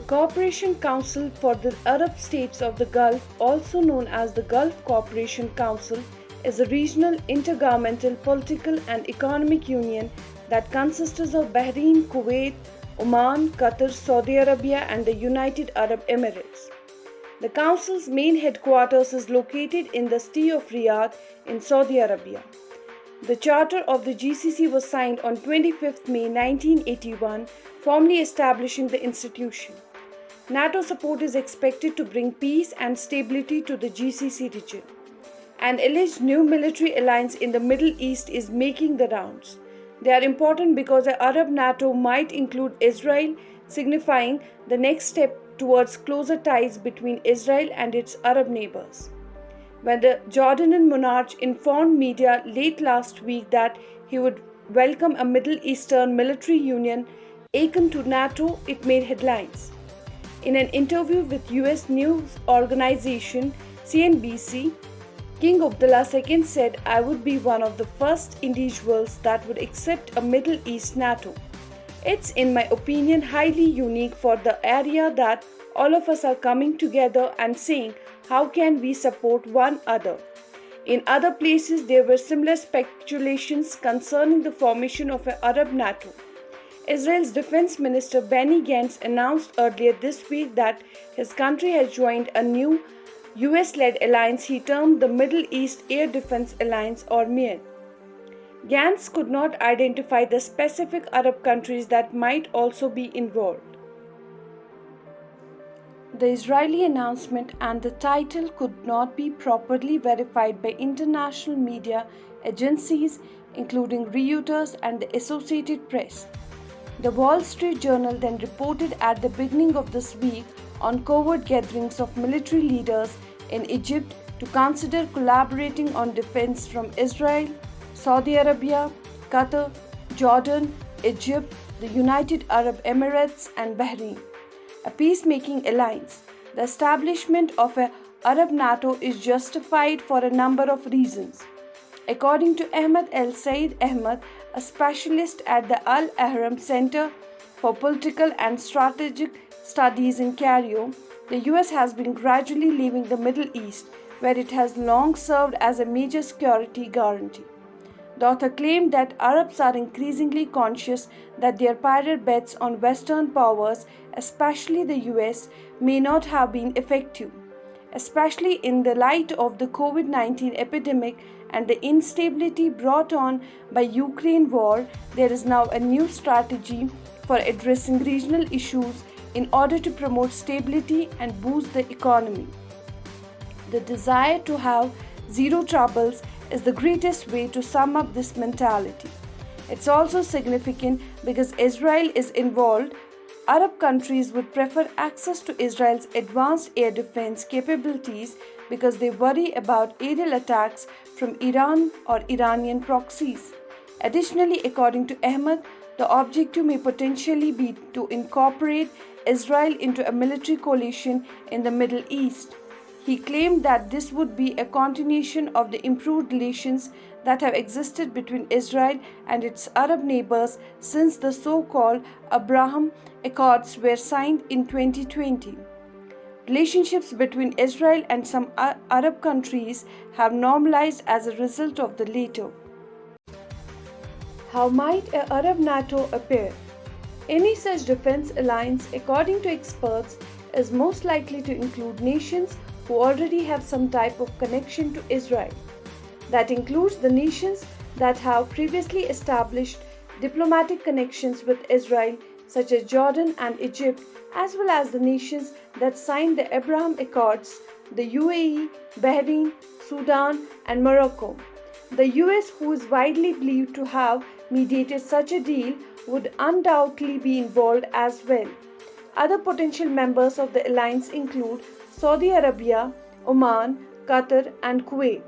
Cooperation Council for the Arab States of the Gulf, also known as the Gulf Cooperation Council, is a regional intergovernmental political and economic union that consists of Bahrain, Kuwait, Oman, Qatar, Saudi Arabia, and the United Arab Emirates. The Council's main headquarters is located in the city of Riyadh in Saudi Arabia. The Charter of the GCC was signed on 25 May 1981, formally establishing the institution. NATO support is expected to bring peace and stability to the GCC region. An alleged new military alliance in the Middle East is making the rounds. They are important because the Arab NATO might include Israel, signifying the next step towards closer ties between Israel and its Arab neighbors. When the Jordanian monarch informed media late last week that he would welcome a Middle Eastern military union akin to NATO, it made headlines. In an interview with US news organization CNBC, King Abdullah II said, "I would be one of the first individuals that would accept a Middle East NATO. It's, in my opinion, highly unique for the area that all of us are coming together and saying, how can we support one another?" In other places, there were similar speculations concerning the formation of an Arab NATO. Israel's Defense Minister Benny Gantz announced earlier this week that his country has joined a new US-led alliance he termed the Middle East Air Defense Alliance, or MIAD. Gantz could not identify the specific Arab countries that might also be involved. The Israeli announcement and the title could not be properly verified by international media agencies, including Reuters and the Associated Press. The Wall Street Journal then reported at the beginning of this week on covert gatherings of military leaders in Egypt to consider collaborating on defense from Israel, Saudi Arabia, Qatar, Jordan, Egypt, the United Arab Emirates, and Bahrain. A peacemaking alliance. The establishment of an Arab NATO is justified for a number of reasons. According to Ahmed El Said Ahmed, a specialist at the Al Ahram Center for Political and Strategic Studies in Cairo, the US has been gradually leaving the Middle East, where it has long served as a major security guarantee. The author claimed that Arabs are increasingly conscious that their prior bets on Western powers, especially the US, may not have been effective. Especially in the light of the COVID-19 epidemic and the instability brought on by Ukraine war, there is now a new strategy for addressing regional issues in order to promote stability and boost the economy. The desire to have zero troubles is the greatest way to sum up this mentality. It's also significant because Israel is involved. Arab countries would prefer access to Israel's advanced air defense capabilities because they worry about aerial attacks from Iran or Iranian proxies. Additionally, according to Ahmed, the objective may potentially be to incorporate Israel into a military coalition in the Middle East. He claimed that this would be a continuation of the improved relations that have existed between Israel and its Arab neighbors since the so-called Abraham Accords were signed in 2020. Relationships between Israel and some Arab countries have normalized as a result of the latter. How might an Arab NATO appear? Any such defense alliance, according to experts, is most likely to include nations who already have some type of connection to Israel. That includes the nations that have previously established diplomatic connections with Israel, such as Jordan and Egypt, as well as the nations that signed the Abraham Accords, the UAE, Bahrain, Sudan, and Morocco. The US, who is widely believed to have mediated such a deal, would undoubtedly be involved as well. Other potential members of the alliance include Saudi Arabia, Oman, Qatar, and Kuwait.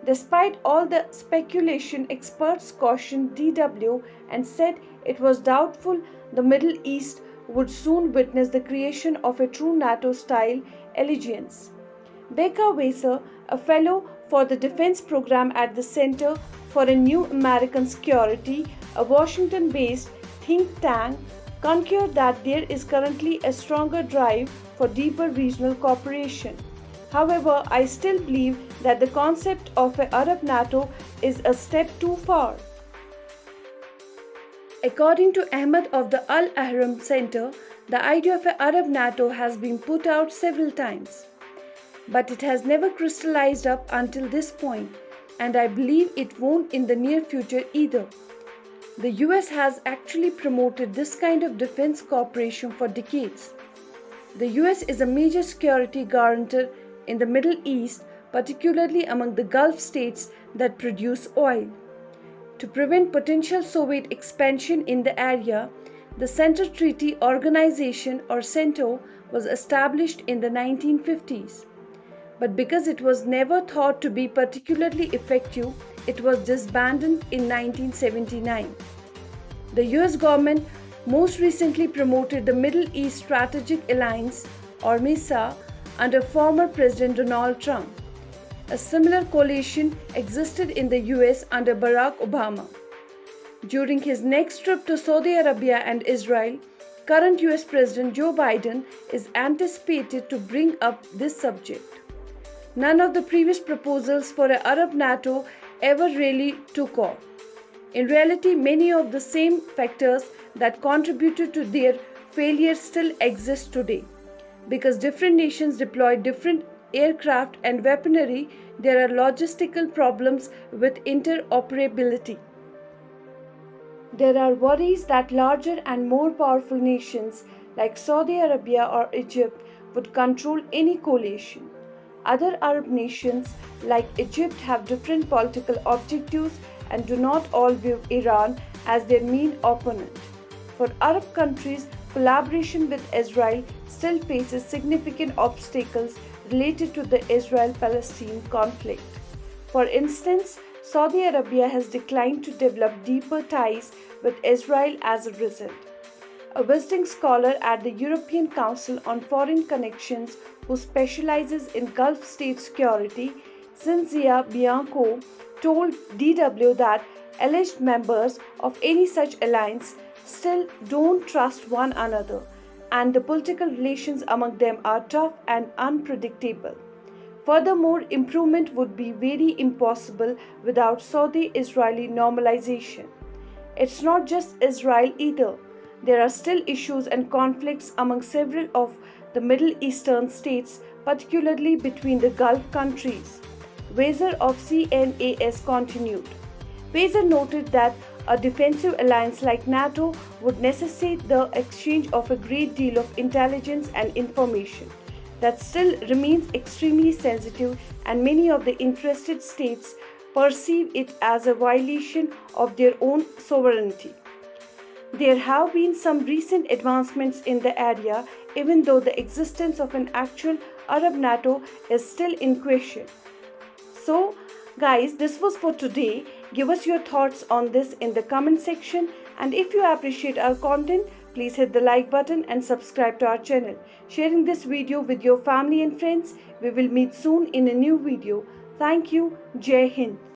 Despite all the speculation, experts cautioned DW and said it was doubtful the Middle East would soon witness the creation of a true NATO-style allegiance. Becca Weiser, a fellow for the defense program at the Center for a New American Security, a Washington-based think tank, concurred that there is currently a stronger drive for deeper regional cooperation. However, I still believe that the concept of an Arab NATO is a step too far. According to Ahmed of the Al Ahram Center, the idea of an Arab NATO has been put out several times, but it has never crystallized up until this point, and I believe it won't in the near future either. The US has actually promoted this kind of defense cooperation for decades. The US is a major security guarantor in the Middle East, particularly among the Gulf states that produce oil. To prevent potential Soviet expansion in the area, the Center Treaty Organization or CENTO was established in the 1950s. But because it was never thought to be particularly effective, it was disbanded in 1979. The US government most recently promoted the Middle East Strategic Alliance or MESA under former President Donald Trump. A similar coalition existed in the US under Barack Obama. During his next trip to Saudi Arabia and Israel, current US President Joe Biden is anticipated to bring up this subject. None of the previous proposals for an Arab NATO ever really took off. In reality, many of the same factors that contributed to their failure still exist today. Because different nations deploy different aircraft and weaponry, there are logistical problems with interoperability. There are worries that larger and more powerful nations like Saudi Arabia or Egypt would control any coalition. Other Arab nations like Egypt have different political objectives and do not all view Iran as their main opponent. For Arab countries, collaboration with Israel still faces significant obstacles related to the Israel-Palestine conflict. For instance, Saudi Arabia has declined to develop deeper ties with Israel as a result. A visiting scholar at the European Council on Foreign Connections who specializes in Gulf state security, Cinzia Bianco, told DW that alleged members of any such alliance still don't trust one another, and the political relations among them are tough and unpredictable. Furthermore, improvement would be very impossible without Saudi-Israeli normalization. It's not just Israel either. There are still issues and conflicts among several of the Middle Eastern states, particularly between the Gulf countries. Weiser of CNAS continued. Weiser noted that a defensive alliance like NATO would necessitate the exchange of a great deal of intelligence and information. That still remains extremely sensitive, and many of the interested states perceive it as a violation of their own sovereignty. There have been some recent advancements in the area, even though the existence of an actual Arab NATO is still in question. So, guys, this was for today. Give us your thoughts on this in the comment section, and if you appreciate our content, please hit the like button and subscribe to our channel. Sharing this video with your family and friends. We will meet soon in a new video. Thank you. Jai Hind.